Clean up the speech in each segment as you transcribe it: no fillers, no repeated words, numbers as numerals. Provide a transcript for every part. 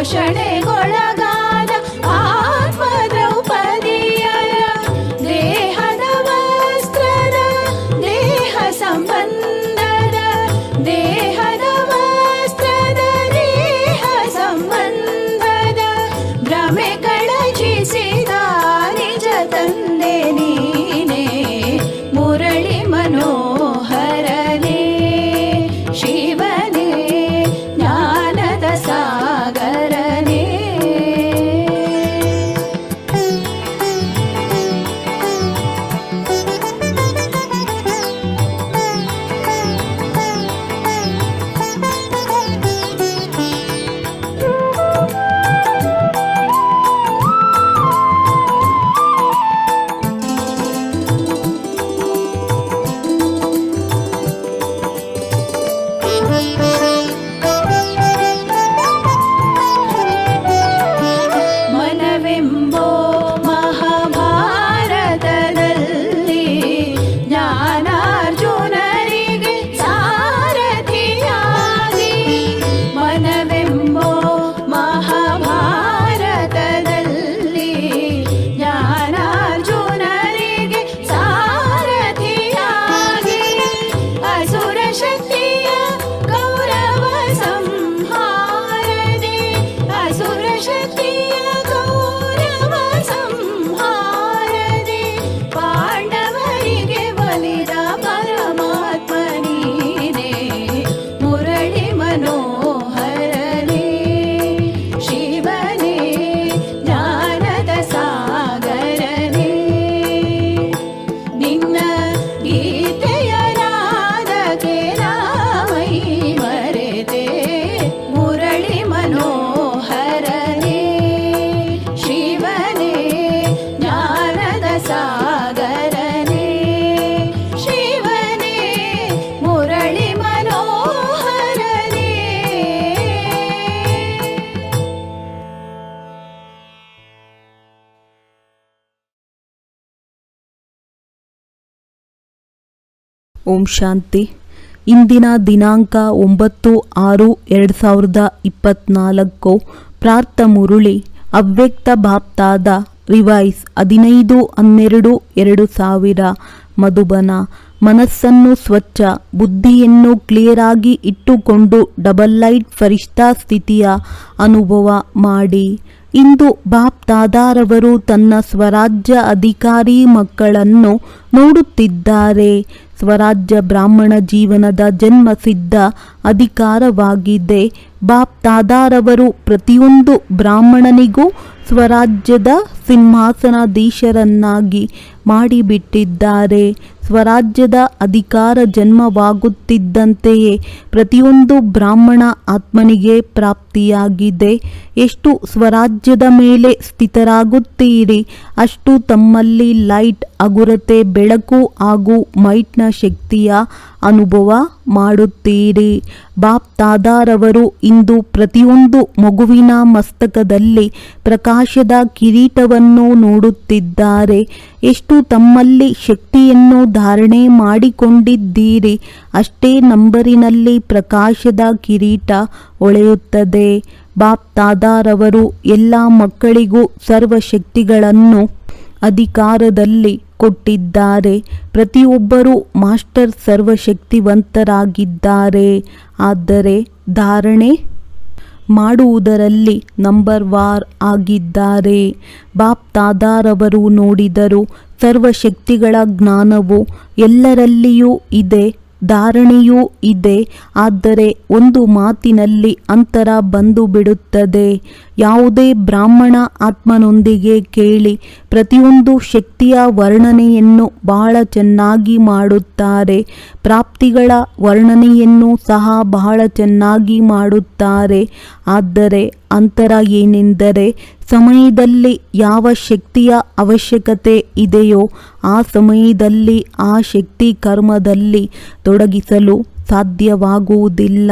ಶೋಷಣೆಗೊಳಗಾದ ಆತ್ಮ ದ್ರೌಪದಿಯರ ದೇಹದ ವಸ್ತ್ರದ ದೇಹ ಸಂಬಂಧದ ದೇಹದ ವಸ್ತ್ರದ ದೇಹ ಸಂಬಂಧದ ಭ್ರಮೆ ಕಳಚಿಸಿದ ನಿಜ ತಂದೆ ನೀನೇ ಮುರಳಿ ಮನೋಹರನೇ ಶಿವನೇ ಜ್ಞಾನದ ಸಾಗರನೇ. ಮನವೆಂಬೋ ಮಹಾಭಾರತದಲ್ಲಿ ಜ್ಞಾನಾರ್ಜುನರಿಗೆ ಸಾರಥಿಯಾಗಿ ಮನವೆಂಬೋ ಮಹಾಭಾರತದಲ್ಲಿ ಜ್ಞಾನಾರ್ಜುನರಿಗೆ ಸಾರಥಿಯಾಗಿ ಅಸುರ ಶಕ್ತಿಯ ಗೌರವ ಸಂಹಾರದೆ ಅಸುರ ಶಕ್ತಿಯ ಗೌರವ ಸಂಹಾರದೆ ಪಾಂಡವರಿಗೆ ಒಲಿದ ಪರಮಾತ್ಮ ನೀನೇ ಮುರಳಿ ಮನೋಹರನೇ ಶಿವನೇ ಜ್ಞಾನದ ಸಾಗರನೇ. ನಿನ್ನ ಗೀತೆಯ ನಾದಕ್ಕೆ ನಾಮೈ ಮರೆತೆ ಮುರಳಿ ಮನೋಹರನೇ ಶಿವನೇ ಜ್ಞಾನದ ಸಾಗರನೇ ಶಿವನೇ ಮುರಳಿ ಮನೋಹರನೇ. ಓಂ ಶಾಂತಿ. ಇಂದಿನ ದಿನಾಂಕ 9/6/2024. ಪ್ರಾರ್ಥ ಮುರುಳಿ ಅವ್ಯಕ್ತ ಬಾಪ್ತಾದ ರಿವೈಸ್ 15/12/2000. ಮಧುಬನ. ಮನಸ್ಸನ್ನು ಸ್ವಚ್ಛ, ಬುದ್ಧಿಯನ್ನು ಕ್ಲಿಯರ್ ಆಗಿ ಇಟ್ಟುಕೊಂಡು ಡಬಲ್ ಲೈಟ್ ಫರಿಷ್ಠಾ ಸ್ಥಿತಿಯ ಅನುಭವ ಮಾಡಿ. ಇಂದು ಬಾಪ್ ದಾದಾರವರು ತನ್ನ ಸ್ವರಾಜ್ಯ ಅಧಿಕಾರಿ ಮಕ್ಕಳನ್ನು ನೋಡುತ್ತಿದ್ದಾರೆ. ಸ್ವರಾಜ್ಯ ಬ್ರಾಹ್ಮಣ ಜೀವನದ ಜನ್ಮಸಿದ್ಧ ಅಧಿಕಾರವಾಗಿದೆ. ಬಾಪ್ ದಾದಾರವರು ಪ್ರತಿಯೊಂದು ಬ್ರಾಹ್ಮಣನಿಗೂ ಸ್ವರಾಜ್ಯದ ಸಿಂಹಾಸನಾಧೀಶರನ್ನಾಗಿ ಮಾಡಿಬಿಟ್ಟಿದ್ದಾರೆ. ಸ್ವರಾಜ್ಯದ ಅಧಿಕಾರ ಜನ್ಮವಾಗುತ್ತಿದ್ದಂತೆಯೇ ಪ್ರತಿಯೊಂದು ಬ್ರಾಹ್ಮಣ ಆತ್ಮನಿಗೆ ಪ್ರಾಪ್ತಿಯಾಗಿದೆ. ಎಷ್ಟು ಸ್ವರಾಜ್ಯದ ಮೇಲೆ ಸ್ಥಿತರಾಗುತ್ತೀರಿ ಅಷ್ಟು ತಮ್ಮಲ್ಲಿ ಲೈಟ್, ಹಗುರತೆ, ಬೆಳಕು ಹಾಗೂ ಮೈಟ್ನ ಶಕ್ತಿಯ ಅನುಭವ ಮಾಡುತ್ತೀರಿ. ಬಾಪ್ ದಾದಾರವರು ಇಂದು ಪ್ರತಿಯೊಂದು ಮಗುವಿನ ಮಸ್ತಕದಲ್ಲಿ ಪ್ರಕಾಶದ ಕಿರೀಟವನ್ನು ನೋಡುತ್ತಿದ್ದಾರೆ. ಎಷ್ಟು ತಮ್ಮಲ್ಲಿ ಶಕ್ತಿಯನ್ನು ಧಾರಣೆ ಮಾಡಿಕೊಂಡಿದ್ದೀರಿ ಅಷ್ಟೇ ನಂಬರಿನಲ್ಲಿ ಪ್ರಕಾಶದ ಕಿರೀಟ ಹೊಳೆಯುತ್ತದೆ. ಬಾಪ್ ದಾದಾರವರು ಎಲ್ಲ ಮಕ್ಕಳಿಗೂ ಸರ್ವಶಕ್ತಿಗಳನ್ನು ಅಧಿಕಾರದಲ್ಲಿ ಕೊಟ್ಟಿದ್ದಾರೆ. ಪ್ರತಿಯೊಬ್ಬರೂ ಮಾಸ್ಟರ್ ಸರ್ವಶಕ್ತಿವಂತರಾಗಿದ್ದಾರೆ. ಆದರೆ ಧಾರಣೆ ಮಾಡುವುದರಲ್ಲಿ ನಂಬರ್ ವಾರ್ ಆಗಿದ್ದಾರೆ. ಬಾಪ್ ದಾದಾರವರು ನೋಡಿದರು ಸರ್ವಶಕ್ತಿಗಳ ಜ್ಞಾನವು ಎಲ್ಲರಲ್ಲಿಯೂ ಇದೆ, ಧಾರಣೆಯೂ ಇದೆ. ಆದರೆ ಒಂದು ಮಾತಿನಲ್ಲಿ ಅಂತರ ಬಂದು ಬಿಡುತ್ತದೆ. ಯಾವುದೇ ಬ್ರಾಹ್ಮಣ ಆತ್ಮನೊಂದಿಗೆ ಕೇಳಿ, ಪ್ರತಿಯೊಂದು ಶಕ್ತಿಯ ವರ್ಣನೆಯನ್ನು ಬಹಳ ಚೆನ್ನಾಗಿ ಮಾಡುತ್ತಾರೆ. ಪ್ರಾಪ್ತಿಗಳ ವರ್ಣನೆಯನ್ನು ಸಹ ಬಹಳ ಚೆನ್ನಾಗಿ ಮಾಡುತ್ತಾರೆ. ಆದರೆ ಅಂತರ ಏನೆಂದರೆ, ಸಮಯದಲ್ಲಿ ಯಾವ ಶಕ್ತಿಯ ಅವಶ್ಯಕತೆ ಇದೆಯೋ ಆ ಸಮಯದಲ್ಲಿ ಆ ಶಕ್ತಿ ಕರ್ಮದಲ್ಲಿ ತೊಡಗಿಸಲು ಸಾಧ್ಯವಾಗುವುದಿಲ್ಲ.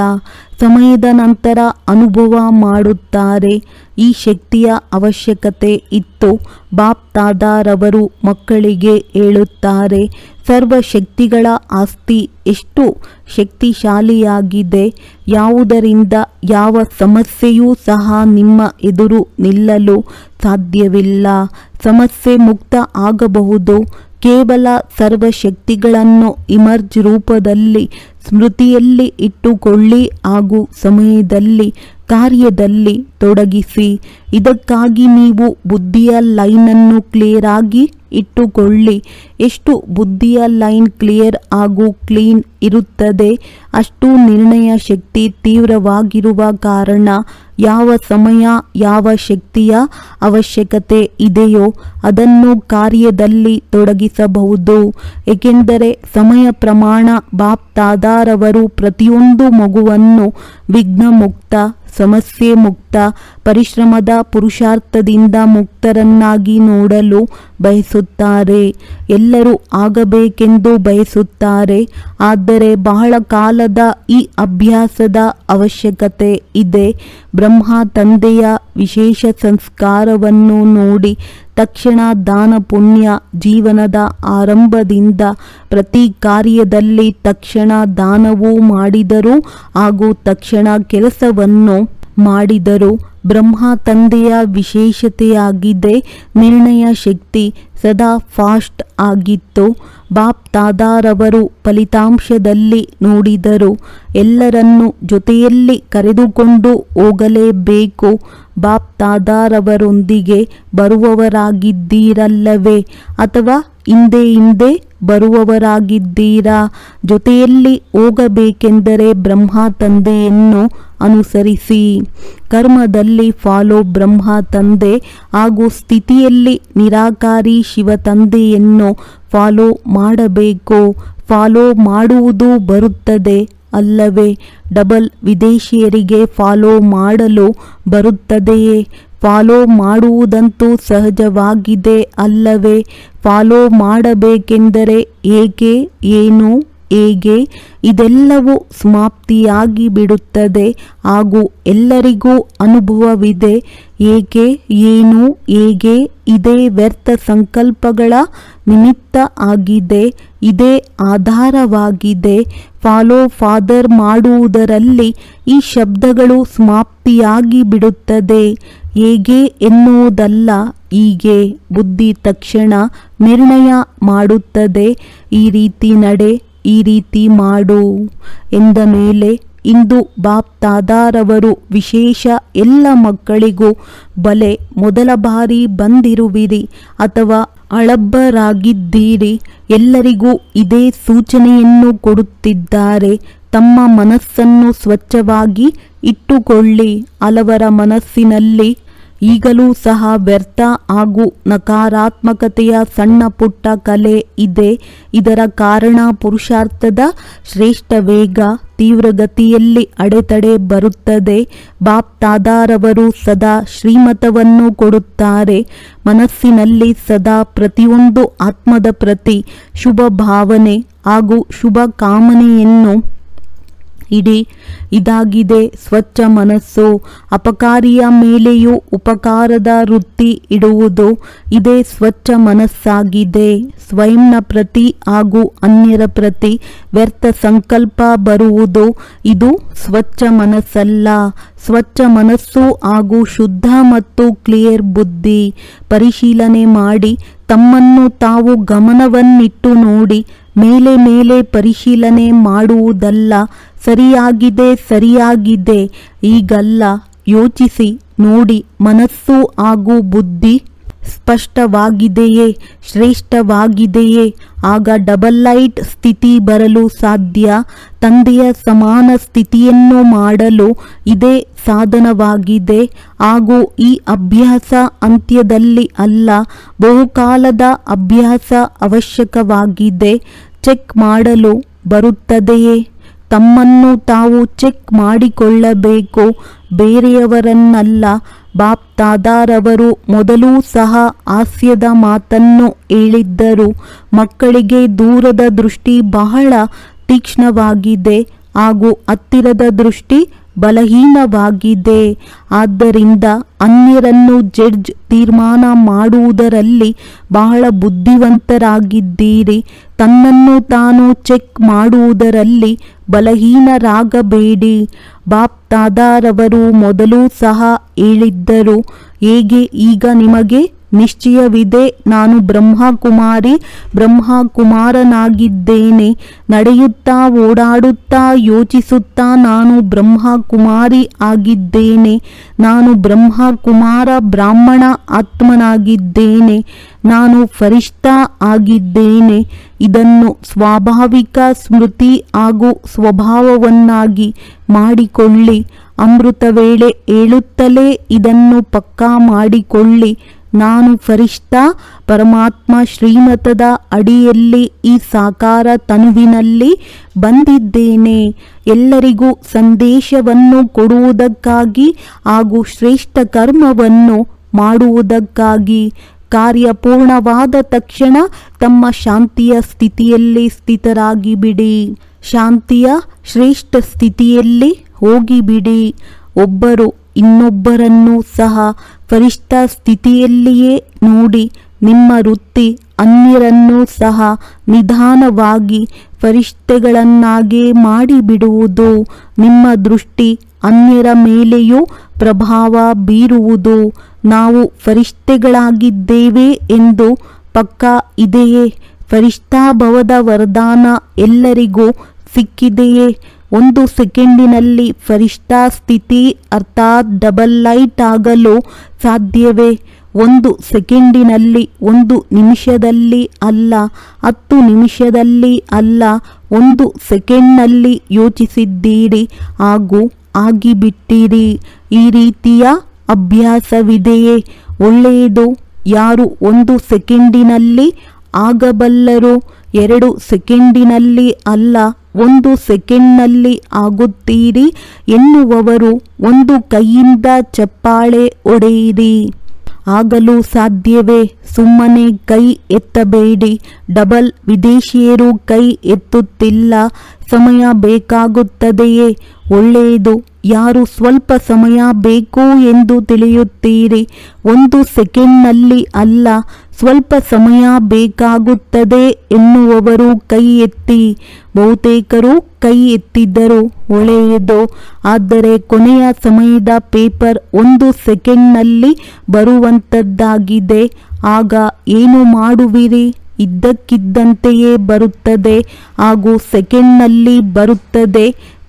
ಸಮಯದ ನಂತರ ಅನುಭವ ಮಾಡುತ್ತಾರೆ. ಈ ಶಕ್ತಿಯ ಅವಶ್ಯಕತೆ ಇತ್ತು. ಬಾಪ್ ದಾದಾರವರು ಮಕ್ಕಳಿಗೆ ಹೇಳುತ್ತಾರೆ, ಸರ್ವಶಕ್ತಿಗಳ ಆಸ್ತಿ ಎಷ್ಟು ಶಕ್ತಿಶಾಲಿಯಾಗಿದೆ. ಯಾವುದರಿಂದ ಯಾವ ಸಮಸ್ಯೆಯೂ ಸಹ ನಿಮ್ಮ ಎದುರು ನಿಲ್ಲಲು ಸಾಧ್ಯವಿಲ್ಲ. ಸಮಸ್ಯೆ ಮುಕ್ತ ಆಗಬಹುದು. ಕೇವಲ ಸರ್ವಶಕ್ತಿಗಳನ್ನು ಇಮರ್ಜ್ ರೂಪದಲ್ಲಿ ಸ್ಮೃತಿಯಲ್ಲಿ ಇಟ್ಟುಕೊಳ್ಳಿ ಹಾಗೂ ಸಮಯದಲ್ಲಿ ಕಾರ್ಯದಲ್ಲಿ ತೊಡಗಿಸಿ. ಇದಕ್ಕಾಗಿ ನೀವು ಬುದ್ಧಿಯ ಲೈನನ್ನು ಕ್ಲಿಯರ್ ಆಗಿ ಇಟ್ಟುಕೊಳ್ಳಿ. ಎಷ್ಟು ಬುದ್ಧಿಯ ಲೈನ್ ಕ್ಲಿಯರ್ ಹಾಗೂ ಕ್ಲೀನ್ ಇರುತ್ತದೆ ಅಷ್ಟು ನಿರ್ಣಯ ಶಕ್ತಿ ತೀವ್ರವಾಗಿರುವ ಕಾರಣ ಯಾವ ಸಮಯ ಯಾವ ಶಕ್ತಿಯ ಅವಶ್ಯಕತೆ ಇದೆಯೋ ಅದನ್ನು ಕಾರ್ಯದಲ್ಲಿ ತೊಡಗಿಸಬಹುದು. ಏಕೆಂದರೆ ಸಮಯ ಪ್ರಮಾಣ ಬಾಪ್ ತಾದಾರವರು ಪ್ರತಿಯೊಂದು ಮಗುವನ್ನು ವಿಘ್ನ ಮುಕ್ತ, ಸಮಸ್ಯೆ ಮುಕ್ತ, ಪರಿಶ್ರಮದ ಪುರುಷಾರ್ಥದಿಂದ ಮುಕ್ತರನ್ನಾಗಿ ನೋಡಲು ಬಯಸುತ್ತಾರೆ. ಎಲ್ಲರೂ ಆಗಬೇಕೆಂದು ಬಯಸುತ್ತಾರೆ. ಆದರೆ ಬಹಳ ಕಾಲದ ಈ ಅಭ್ಯಾಸದ ಅವಶ್ಯಕತೆ ಇದೆ. ಬ್ರಹ್ಮ ತಂದೆಯ ವಿಶೇಷ ಸಂಸ್ಕಾರವನ್ನು ನೋಡಿ ತಕ್ಷಣ ದಾನ ಪುಣ್ಯ ಜೀವನದ ಆರಂಭದಿಂದ ಪ್ರತಿ ಕಾರ್ಯದಲ್ಲಿ ತಕ್ಷಣ ದಾನವೂ ಮಾಡಿದರು ಹಾಗೂ ತಕ್ಷಣ ಕೆಲಸವನ್ನು ಮಾಡಿದರು. ಬ್ರಹ್ಮ ತಂದೆಯ ವಿಶೇಷತೆಯಾಗಿದೆ. ನಿರ್ಣಯ ಶಕ್ತಿ ಸದಾ ಫಾಸ್ಟ್ ಆಗಿತ್ತು. ಬಾಪ್ ತಾದಾರವರು ಫಲಿತಾಂಶದಲ್ಲಿ ನೋಡಿದರು. ಎಲ್ಲರನ್ನೂ ಜೊತೆಯಲ್ಲಿ ಕರೆದುಕೊಂಡು ಹೋಗಲೇಬೇಕು. ಬಾಪ್ ತಾದಾರವರೊಂದಿಗೆ ಬರುವವರಾಗಿದ್ದೀರಲ್ಲವೇ ಅಥವಾ ಹಿಂದೆ ಬರುವವರಾಗಿದ್ದೀರಾ? ಜೊತೆಯಲ್ಲಿ ಹೋಗಬೇಕೆಂದರೆ ಬ್ರಹ್ಮ ತಂದೆಯನ್ನು ಅನುಸರಿಸಿ. ಕರ್ಮದಲ್ಲಿ ಫಾಲೋ ಬ್ರಹ್ಮ ತಂದೆ ಹಾಗೂ ಸ್ಥಿತಿಯಲ್ಲಿ ನಿರಾಕಾರಿ ಶಿವ ತಂದೆಯನ್ನು ಫಾಲೋ ಮಾಡಬೇಕು. ಫಾಲೋ ಮಾಡುವುದು ಬರುತ್ತದೆ ಅಲ್ಲವೇ? ಡಬಲ್ ವಿದೇಶಿಯರಿಗೆ ಫಾಲೋ ಮಾಡಲು ಬರುತ್ತದೆಯೇ? ಫಾಲೋ ಮಾಡುವುದಂತೂ ಸಹಜವಾಗಿದೆ ಅಲ್ಲವೇ? ಫಾಲೋ ಮಾಡಬೇಕೆಂದರೆ ಏಕೆ, ಏನು, ಹೇಗೆ ಇದೆಲ್ಲವೂ ಸಮಾಪ್ತಿಯಾಗಿ ಬಿಡುತ್ತದೆ ಹಾಗೂ ಎಲ್ಲರಿಗೂ ಅನುಭವವಿದೆ. ಏಕೆ, ಏನು, ಹೇಗೆ ಇದೇ ವ್ಯರ್ಥ ಸಂಕಲ್ಪಗಳ ನಿಮಿತ್ತ ಆಗಿದೆ. ಇದೇ ಆಧಾರವಾಗಿದೆ. ಫಾಲೋ ಫಾದರ್ ಮಾಡುವುದರಲ್ಲಿ ಈ ಶಬ್ದಗಳು ಸಮಾಪ್ತಿಯಾಗಿ ಬಿಡುತ್ತದೆ. ಹೇಗೆ ಎನ್ನುವುದಲ್ಲ, ಹೀಗೆ ಬುದ್ಧಿ ತಕ್ಷಣ ನಿರ್ಣಯ ಮಾಡುತ್ತದೆ. ಈ ರೀತಿ ನಡೆ, ಈ ರೀತಿ ಮಾಡು ಎಂದ ಮೇಲೆ ಇಂದು ಬಾಪ್ ತಾದಾರವರು ವಿಶೇಷ ಎಲ್ಲ ಮಕ್ಕಳಿಗೂ ಬಲೆ ಮೊದಲ ಬಾರಿ ಬಂದಿರುವಿರಿ ಅಥವಾ ಹಳಬರಾಗಿದ್ದೀರಿ. ಎಲ್ಲರಿಗೂ ಇದೇ ಸೂಚನೆಯನ್ನು ಕೊಡುತ್ತಿದ್ದಾರೆ. ತಮ್ಮ ಮನಸ್ಸನ್ನು ಸ್ವಚ್ಛವಾಗಿ ಇಟ್ಟುಕೊಳ್ಳಿ. ಹಲವರ ಮನಸ್ಸಿನಲ್ಲಿ ಈಗಲೂ ಸಹ ವ್ಯರ್ಥ ಹಾಗೂ ನಕಾರಾತ್ಮಕತೆಯ ಸಣ್ಣ ಪುಟ್ಟ ಕಲೆ ಇದೆ. ಇದರ ಕಾರಣ ಪುರುಷಾರ್ಥದ ಶ್ರೇಷ್ಠ ವೇಗ ತೀವ್ರಗತಿಯಲ್ಲಿ ಅಡೆತಡೆ ಬರುತ್ತದೆ. ಬಾಪ್ ತಾದಾರವರು ಸದಾ ಶ್ರೀಮತವನ್ನು ಕೊಡುತ್ತಾರೆ. ಮನಸ್ಸಿನಲ್ಲಿ ಸದಾ ಪ್ರತಿಯೊಂದು ಆತ್ಮದ ಪ್ರತಿ ಶುಭ ಭಾವನೆ ಹಾಗೂ ಶುಭ ಕಾಮನೆಯನ್ನು ಇಡಿ. ಇದಾಗಿದೆ ಸ್ವಚ್ಛ ಮನಸ್ಸು. ಅಪಕಾರಿಯ ಮೇಲೆಯೂ ಉಪಕಾರದ ವೃತ್ತಿ ಇಡುವುದು ಇದೇ ಸ್ವಚ್ಛ ಮನಸ್ಸಾಗಿದೆ. ಸ್ವಯಂನ ಪ್ರತಿ ಹಾಗೂ ಅನ್ಯರ ಪ್ರತಿ ವ್ಯರ್ಥ ಸಂಕಲ್ಪ ಬರುವುದು ಇದು ಸ್ವಚ್ಛ ಮನಸ್ಸಲ್ಲ. ಸ್ವಚ್ಛ ಮನಸ್ಸು ಹಾಗೂ ಶುದ್ಧ ಮತ್ತು ಕ್ಲಿಯರ್ ಬುದ್ಧಿ. ಪರಿಶೀಲನೆ ಮಾಡಿ ತಮ್ಮನ್ನು ತಾವು ಗಮನವನ್ನಿಟ್ಟು ನೋಡಿ. ಮೇಲೆ ಪರಿಶೀಲನೆ ಮಾಡುವುದಲ್ಲ. ಸರಿಯಾಗಿದೆ ಈಗಲ್ಲ. ಯೋಚಿಸಿ ನೋಡಿ, ಮನಸ್ಸು ಹಾಗೂ ಬುದ್ಧಿ ಸ್ಪಷ್ಟವಾಗಿದೆಯೇ, ಶ್ರೇಷ್ಠವಾಗಿದೆಯೇ? ಆಗ ಡಬಲ್ ಲೈಟ್ ಸ್ಥಿತಿ ಬರಲು ಸಾಧ್ಯ. ತಂದೆಯ ಸಮಾನ ಸ್ಥಿತಿಯನ್ನು ಮಾಡಲು ಇದೇ ಸಾಧನವಾಗಿದೆ. ಹಾಗೂ ಈ ಅಭ್ಯಾಸ ಅಂತ್ಯದಲ್ಲಿ ಅಲ್ಲ, ಬಹುಕಾಲದ ಅಭ್ಯಾಸ ಅವಶ್ಯಕವಾಗಿದೆ. ಚೆಕ್ ಮಾಡಲು ಬರುತ್ತದೆಯೇ? ತಮ್ಮನ್ನು ತಾವು ಚೆಕ್ ಮಾಡಿಕೊಳ್ಳಬೇಕು, ಬೇರೆಯವರನ್ನಲ್ಲ. ಬಾಪ್ ತಾದಾರವರು ಮೊದಲೂ ಸಹ ಹಾಸ್ಯದ ಮಾತನ್ನು ಹೇಳಿದ್ದರು. ಮಕ್ಕಳಿಗೆ ದೂರದ ದೃಷ್ಟಿ ಬಹಳ ತೀಕ್ಷ್ಣವಾಗಿದೆ ಹಾಗೂ ಹತ್ತಿರದ ದೃಷ್ಟಿ ಬಲಹೀನವಾಗಿದೆ. ಆದ್ದರಿಂದ ಅನ್ಯರನ್ನು ಜಡ್ಜ್ ತೀರ್ಮಾನ ಮಾಡುವುದರಲ್ಲಿ ಬಹಳ ಬುದ್ಧಿವಂತರಾಗಿದ್ದೀರಿ. ತನ್ನನ್ನು ತಾನು ಚೆಕ್ ಮಾಡುವುದರಲ್ಲಿ ಬಲಹೀನರಾಗಬೇಡಿ. ಬಾಪ್ ದಾದಾರವರು ಮೊದಲು ಸಹ ಹೇಳಿದ್ದರು, ಹೇಗೆ ಈಗ ನಿಮಗೆ ನಿಶ್ಚಯವಿದೆ, ನಾನು ಬ್ರಹ್ಮಕುಮಾರನಾಗಿದ್ದೇನೆ. ನಡೆಯುತ್ತಾ ಓಡಾಡುತ್ತಾ ಯೋಚಿಸುತ್ತಾ ನಾನು ಬ್ರಹ್ಮಕುಮಾರಿ ಆಗಿದ್ದೇನೆ. ನಾನು ಬ್ರಹ್ಮಕುಮಾರ ಬ್ರಾಹ್ಮಣ ಆತ್ಮನಾಗಿದ್ದೇನೆ. ನಾನು ಫರಿಷ್ಠಾ ಆಗಿದ್ದೇನೆ. ಇದನ್ನು ಸ್ವಾಭಾವಿಕ ಸ್ಮೃತಿ ಹಾಗೂ ಸ್ವಭಾವವನ್ನಾಗಿ ಮಾಡಿಕೊಳ್ಳಿ. ಅಮೃತ ವೇಳೆ ಹೇಳುತ್ತಲೇ ಇದನ್ನು ಪಕ್ಕಾ ಮಾಡಿಕೊಳ್ಳಿ. ನಾನು ಫರಿಷ್ಠಾ ಪರಮಾತ್ಮ ಶ್ರೀಮತದ ಅಡಿಯಲ್ಲಿ ಈ ಸಾಕಾರ ತನುವಿನಲ್ಲಿ ಬಂದಿದ್ದೇನೆ. ಎಲ್ಲರಿಗೂ ಸಂದೇಶವನ್ನು ಕೊಡುವುದಕ್ಕಾಗಿ ಹಾಗೂ ಶ್ರೇಷ್ಠ ಕರ್ಮವನ್ನು ಮಾಡುವುದಕ್ಕಾಗಿ. ಕಾರ್ಯ ಪೂರ್ಣವಾದ ತಕ್ಷಣ ತಮ್ಮ ಶಾಂತಿಯ ಸ್ಥಿತಿಯಲ್ಲಿ ಸ್ಥಿತರಾಗಿ ಬಿಡಿ. ಶಾಂತಿಯ ಶ್ರೇಷ್ಠ ಸ್ಥಿತಿಯಲ್ಲಿ ಹೋಗಿಬಿಡಿ. ಒಬ್ಬರು ಇನ್ನೊಬ್ಬರನ್ನು ಸಹ ಫರಿಷ್ಠಾ ಸ್ಥಿತಿಯಲ್ಲಿಯೇ ನೋಡಿ. ನಿಮ್ಮ ವೃತ್ತಿ ಅನ್ಯರನ್ನು ಸಹ ನಿಧಾನವಾಗಿ ಫರಿಷ್ಠೆಗಳನ್ನಾಗೇ ಮಾಡಿಬಿಡುವುದು. ನಿಮ್ಮ ದೃಷ್ಟಿ ಅನ್ಯರ ಮೇಲೆಯೂ ಪ್ರಭಾವ ಬೀರುವುದು. ನಾವು ಫರಿಷ್ಠೆಗಳಾಗಿದ್ದೇವೆ ಎಂದು ಪಕ್ಕಾ ಇದೆಯೇ? ಫರಿಷ್ಠಾಭವದ ವರದಾನ ಎಲ್ಲರಿಗೂ ಸಿಕ್ಕಿದೆಯೇ? 1 ಸೆಕೆಂಡಿನಲ್ಲಿ ಫರಿಷ್ಠಾ ಸ್ಥಿತಿ ಅರ್ಥಾತ್ ಡಬಲ್ ಲೈಟ್ ಆಗಲು ಸಾಧ್ಯವೇ? 1 ಸೆಕೆಂಡಿನಲ್ಲಿ, 1 ನಿಮಿಷದಲ್ಲಿ ಅಲ್ಲ, 10 ನಿಮಿಷದಲ್ಲಿ ಅಲ್ಲ, 1 ಸೆಕೆಂಡ್ನಲ್ಲಿ ಯೋಚಿಸಿದ್ದೀರಿ ಹಾಗೂ ಆಗಿಬಿಟ್ಟಿರಿ. ಈ ರೀತಿಯ ಅಭ್ಯಾಸವಿದೆಯೇ? ಒಳ್ಳೆಯದು. ಯಾರು 1 ಸೆಕೆಂಡಿನಲ್ಲಿ ಆಗಬಲ್ಲರು? 2 ಸೆಕೆಂಡಿನಲ್ಲಿ ಅಲ್ಲ, 1 ಸೆಕೆಂಡ್ನಲ್ಲಿ ಆಗುತ್ತೀರಿ ಎನ್ನುವವರು ಒಂದು ಕೈಯಿಂದ ಚಪ್ಪಾಳೆ ಹೊಡೆಯಿರಿ. ಆಗಲು ಸಾಧ್ಯವೇ? ಸುಮ್ಮನೆ ಕೈ ಎತ್ತಬೇಡಿ. ಡಬಲ್ ವಿದೇಶಿಯರು ಕೈ ಎತ್ತುತ್ತಿಲ್ಲ. ಸಮಯ ಬೇಕಾಗುತ್ತದೆಯೇ? ಒಳ್ಳೆಯದು. ಯಾರು ಸ್ವಲ್ಪ ಸಮಯ ಬೇಕು ಎಂದು ತಿಳಿಯುತ್ತೀರಿ? 1 ಸೆಕೆಂಡ್ನಲ್ಲಿ ಅಲ್ಲ, ಸ್ವಲ್ಪ ಸಮಯ ಬೇಕಾಗುತ್ತದೆ ಎನ್ನುವವರು ಕೈ ಎತ್ತಿ. ಬಹುತೇಕರು ಕೈ ಎತ್ತಿದ್ದರು. ಒಳ್ಳೆಯದು. ಆದರೆ ಕೊನೆಯ ಸಮಯದ ಪೇಪರ್ 1 ಸೆಕೆಂಡ್ನಲ್ಲಿ ಬರುವಂಥದ್ದಾಗಿದೆ. ಆಗ ಏನು ಮಾಡುವಿರಿ? ಇದ್ದಕ್ಕಿದ್ದಂತೆಯೇ ಬರುತ್ತದೆ ಹಾಗೂ ಸೆಕೆಂಡ್ನಲ್ಲಿ ಬರುತ್ತದೆ.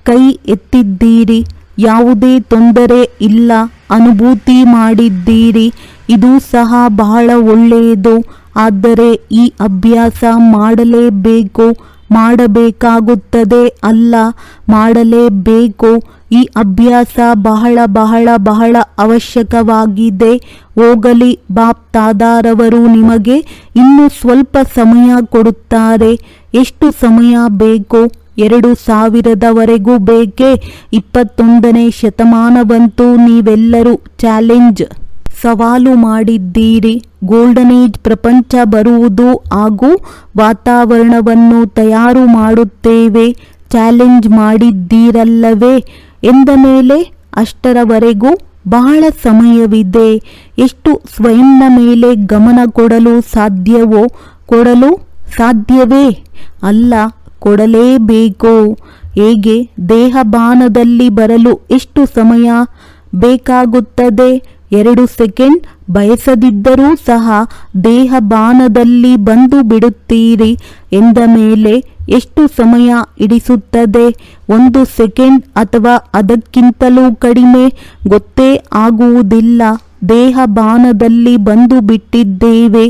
ಕೈ ಎತ್ತಿದ್ದೀರಿ, ಯಾವುದೇ ತೊಂದರೆ ಇಲ್ಲ, ಅನುಭೂತಿ ಮಾಡಿದ್ದೀರಿ. ಇದು ಸಹ ಬಹಳ ಒಳ್ಳೆಯದು. ಆದರೆ ಈ ಅಭ್ಯಾಸ ಮಾಡಲೇಬೇಕು, ಮಾಡಬೇಕಾಗುತ್ತದೆ ಅಲ್ಲ, ಮಾಡಲೇಬೇಕು. ಈ ಅಭ್ಯಾಸ ಬಹಳ ಬಹಳ ಬಹಳ ಅವಶ್ಯಕವಾಗಿದೆ. ಹೋಗಲಿ, ಬಾಪ್ ದಾದಾರವರು ನಿಮಗೆ ಇನ್ನೂ ಸ್ವಲ್ಪ ಸಮಯ ಕೊಡುತ್ತಾರೆ. ಎಷ್ಟು ಸಮಯ ಬೇಕು? 2000ವರೆಗೂ ಬೇಕೇ? 21ನೇ ಶತಮಾನವಂತೂ ನೀವೆಲ್ಲರೂ ಸವಾಲು ಮಾಡಿದ್ದೀರಿ. ಗೋಲ್ಡನ್ ಏಜ್ ಪ್ರಪಂಚ ಬರುವುದು ಹಾಗೂ ವಾತಾವರಣವನ್ನು ತಯಾರು ಮಾಡುತ್ತೇವೆ ಚಾಲೆಂಜ್ ಮಾಡಿದ್ದೀರಲ್ಲವೇ? ಎಂದ ಮೇಲೆ ಅಷ್ಟರವರೆಗೂ ಬಹಳ ಸಮಯವಿದೆ. ಎಷ್ಟು ಸ್ವಯಂನ ಮೇಲೆ ಗಮನ ಕೊಡಲು ಸಾಧ್ಯವೋ ಕೊಡಲು ಸಾಧ್ಯವೇ? ಅಲ್ಲ, ಕೊಡಲೇಬೇಕು. ಹೇಗೆ? ದೇಹಬಾನದಲ್ಲಿ ಬರಲು ಎಷ್ಟು ಸಮಯ ಬೇಕಾಗುತ್ತದೆ? 2 ಸೆಕೆಂಡ್. ಬಯಸದಿದ್ದರೂ ಸಹ ದೇಹಬಾನದಲ್ಲಿ ಬಂದು ಬಿಡುತ್ತೀರಿ ಎಂದ ಮೇಲೆ ಎಷ್ಟು ಸಮಯ ಹಿಡಿಸುತ್ತದೆ? 1 ಸೆಕೆಂಡ್ ಅಥವಾ ಅದಕ್ಕಿಂತಲೂ ಕಡಿಮೆ? ಗೊತ್ತೇ ಆಗುವುದಿಲ್ಲ. ದೇಹಬಾನದಲ್ಲಿ ಬಂದು ಬಿಟ್ಟಿದ್ದೇವೆ.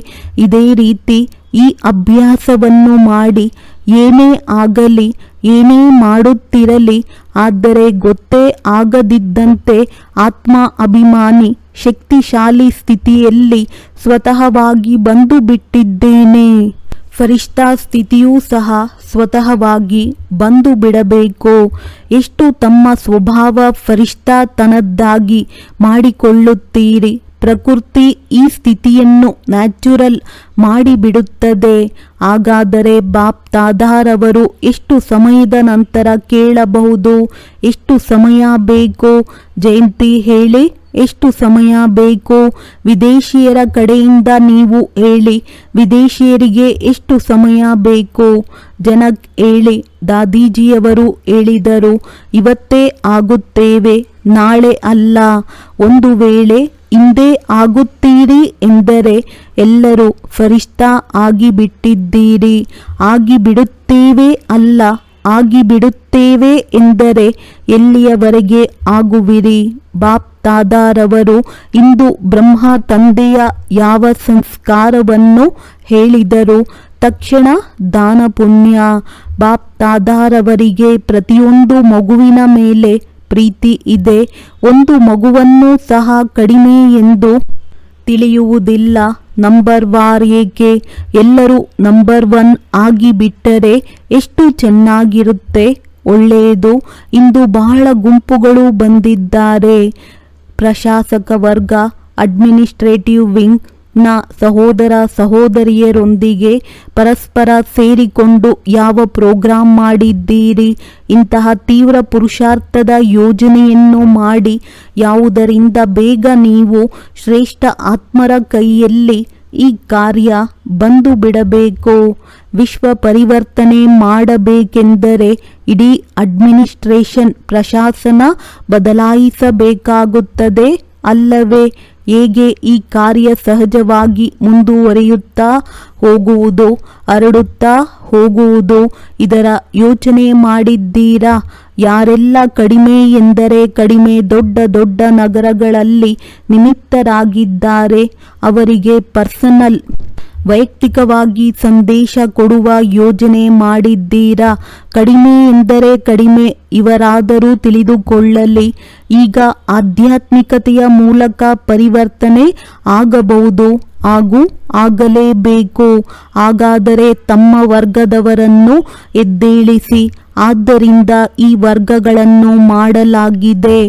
ಇದೇ ರೀತಿ ಈ ಅಭ್ಯಾಸವನ್ನು ಮಾಡಿ. ಏನೇ ಆಗಲಿ, ಏನೇ ಮಾಡುತ್ತಿರಲಿ, ಆದರೆ ಗೊತ್ತೇ ಆಗದಿದ್ದಂತೆ ಆತ್ಮ ಅಭಿಮಾನಿ ಶಕ್ತಿಶಾಲಿ ಸ್ಥಿತಿಯಲ್ಲಿ ಸ್ವತಃವಾಗಿ ಬಂದು ಬಿಟ್ಟಿದ್ದೇನೆ. ಫರಿಷ್ಠಾ ಸ್ಥಿತಿಯೂ ಸಹ ಸ್ವತಃವಾಗಿ ಬಂದು ಬಿಡಬೇಕು. ಎಷ್ಟು ತಮ್ಮ ಸ್ವಭಾವ ಫರಿಷ್ಠಾತನದ್ದಾಗಿ ಮಾಡಿಕೊಳ್ಳುತ್ತೀರಿ. ಪ್ರಕೃತಿ ಈ ಸ್ಥಿತಿಯನ್ನು ನ್ಯಾಚುರಲ್ ಮಾಡಿಬಿಡುತ್ತದೆ. ಹಾಗಾದರೆ ಬಾಪ್ ದಾದಾರವರು ಎಷ್ಟು ಸಮಯದ ನಂತರ ಕೇಳಬಹುದು? ಎಷ್ಟು ಸಮಯ ಬೇಕು? ಜಯಂತಿ ಹೇಳಿ, ಎಷ್ಟು ಸಮಯ ಬೇಕು? ವಿದೇಶಿಯರ ಕಡೆಯಿಂದ ನೀವು ಹೇಳಿ, ವಿದೇಶಿಯರಿಗೆ ಎಷ್ಟು ಸಮಯ ಬೇಕು? ಜನಕ್ ಹೇಳಿ. ದಾದೀಜಿಯವರು ಹೇಳಿದರು, ಇವತ್ತೇ ಆಗುತ್ತೇವೆ, ನಾಳೆ ಅಲ್ಲ. ಒಂದು ವೇಳೆ ಹಿಂದೆ ಆಗುತ್ತೀರಿ ಎಂದರೆ ಎಲ್ಲರೂ ಫರಿಷ್ಠಾ ಆಗಿಬಿಟ್ಟಿದ್ದೀರಿ. ಆಗಿಬಿಡುತ್ತೇವೆ ಅಲ್ಲ, ಆಗಿಬಿಡುತ್ತೇವೆ ಎಂದರೆ ಎಲ್ಲಿಯವರೆಗೆ ಆಗುವಿರಿ? ಬಾಪ್ ದಾದಾರವರು ಇಂದು ಬ್ರಹ್ಮ ತಂದೆಯ ಯಾವ ಸಂಸ್ಕಾರವನ್ನು ಹೇಳಿದರು? ತಕ್ಷಣ ದಾನ ಪುಣ್ಯ. ಬಾಪ್ ದಾದಾರವರಿಗೆ ಪ್ರತಿಯೊಂದು ಮಗುವಿನ ಮೇಲೆ ಪ್ರೀತಿ ಇದೆ. ಒಂದು ಮಗುವನ್ನು ಸಹ ಕಡಿಮೆ ಎಂದು ತಿಳಿಯುವುದಿಲ್ಲ. ನಂಬರ್ ವಾರ್ ಏಕೆ? ಎಲ್ಲರೂ ನಂಬರ್ 1 ಆಗಿಬಿಟ್ಟರೆ ಎಷ್ಟು ಚೆನ್ನಾಗಿರುತ್ತೆ. ಒಳ್ಳೆಯದು. ಇಂದು ಬಹಳ ಗುಂಪುಗಳು ಬಂದಿದ್ದಾರೆ. ಪ್ರಶಾಸಕ ವರ್ಗ, ಅಡ್ಮಿನಿಸ್ಟ್ರೇಟಿವ್ ವಿಂಗ್ ನ ಸಹೋದರ ಸಹೋದರಿಯರೊಂದಿಗೆ ಪರಸ್ಪರ ಸೇರಿಕೊಂಡು ಯಾವ ಪ್ರೋಗ್ರಾಂ ಮಾಡಿದ್ದೀರಿ? ಇಂತಹ ತೀವ್ರ ಪುರುಷಾರ್ಥದ ಯೋಜನೆಯನ್ನು ಮಾಡಿ, ಯಾವುದರಿಂದ ಬೇಗ ನೀವು ಶ್ರೇಷ್ಠ ಆತ್ಮರ ಕೈಯಲ್ಲಿ ಈ ಕಾರ್ಯ ಬಂದು ಬಿಡಬೇಕು. ವಿಶ್ವ ಪರಿವರ್ತನೆ ಮಾಡಬೇಕೆಂದರೆ ಇಡೀ ಅಡ್ಮಿನಿಸ್ಟ್ರೇಷನ್ ಪ್ರಶಾಸನ ಬದಲಾಯಿಸಬೇಕಾಗುತ್ತದೆ ಅಲ್ಲವೇ? ಹೇಗೆ ಈ ಕಾರ್ಯ ಸಹಜವಾಗಿ ಮುಂದುವರಿಯುತ್ತಾ ಹೋಗುವುದು, ಹರಡುತ್ತಾ ಹೋಗುವುದು, ಇದರ ಯೋಚನೆ ಮಾಡಿದ್ದೀರಾ? ಯಾರೆಲ್ಲ ಕಡಿಮೆ ಎಂದರೆ ಕಡಿಮೆ ದೊಡ್ಡ ದೊಡ್ಡ ನಗರಗಳಲ್ಲಿ ನಿಮಿತ್ತರಾಗಿದ್ದಾರೆ, ಅವರಿಗೆ ಪರ್ಸನಲ್ ವೈಯಕ್ತಿಕವಾಗಿ ಸಂದೇಶ ಕೊಡುವ ಯೋಜನೆ ಮಾಡಿದ್ದೀರಾ? ಕಡಿಮೆ ಎಂದರೆ ಕಡಿಮೆ, ಇವರಾದರೂ ತಿಳಿದುಕೊಳ್ಳಲಿ. ಈಗ ಆಧ್ಯಾತ್ಮಿಕತೆಯ ಮೂಲಕ ಪರಿವರ್ತನೆ ಆಗಬಹುದು ಹಾಗೂ ಆಗಲೇಬೇಕು. ಹಾಗಾದರೆ ತಮ್ಮ ವರ್ಗದವರನ್ನು ಎದ್ದೇಳಿಸಿ. ಆದ್ದರಿಂದ ಈ ವರ್ಗಗಳನ್ನು ಮಾಡಲಾಗಿದೆ.